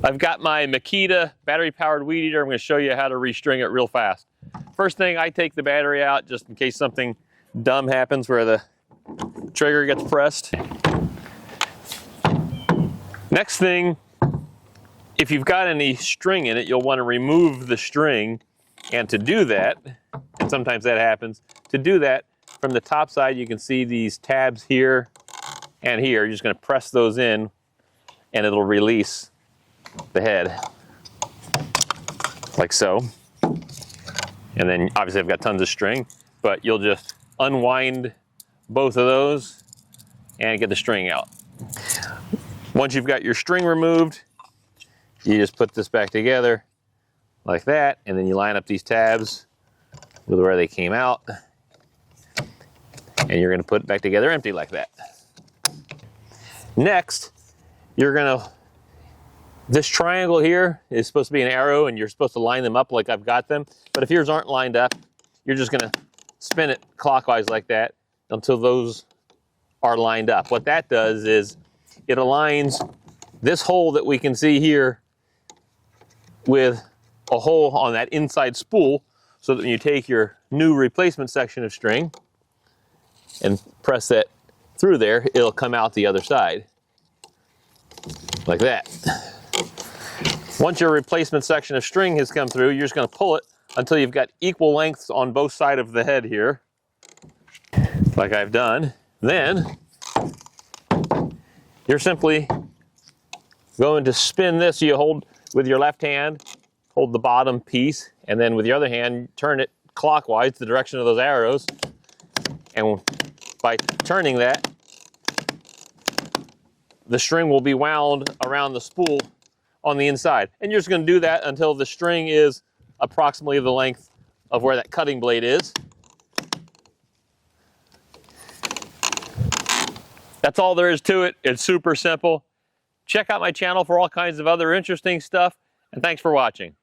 I've got my Makita battery-powered weed eater. I'm going to show you how to restring it real fast. First thing, I take the battery out just in case something dumb happens where the trigger gets pressed. Next thing, if you've got any string in it, you'll want to remove the string. And to do that, and sometimes that happens, to do that, from the top side you can see these tabs here and here. You're just going to press those in and it'll release the head like so. And then obviously I've got tons of string, but you'll just unwind both of those and get the string out. Once you've got your string removed, you just put this back together like that, and then you line up these tabs with where they came out, and you're going to put it back together empty like that. Next, this triangle here is supposed to be an arrow, and you're supposed to line them up like I've got them, but if yours aren't lined up, you're just going to spin it clockwise like that until those are lined up. What that does is it aligns this hole that we can see here with a hole on that inside spool, so that when you take your new replacement section of string and press that through there, it'll come out the other side like that. Once your replacement section of string has come through, you're just going to pull it until you've got equal lengths on both sides of the head here, like I've done. Then you're simply going to spin this. You hold with your left hand, hold the bottom piece, and then with your other hand, turn it clockwise, the direction of those arrows. And by turning that, the string will be wound around the spool on the inside. And you're just going to do that until the string is approximately the length of where that cutting blade is. That's all there is to it. It's super simple. Check out my channel for all kinds of other interesting stuff, and thanks for watching.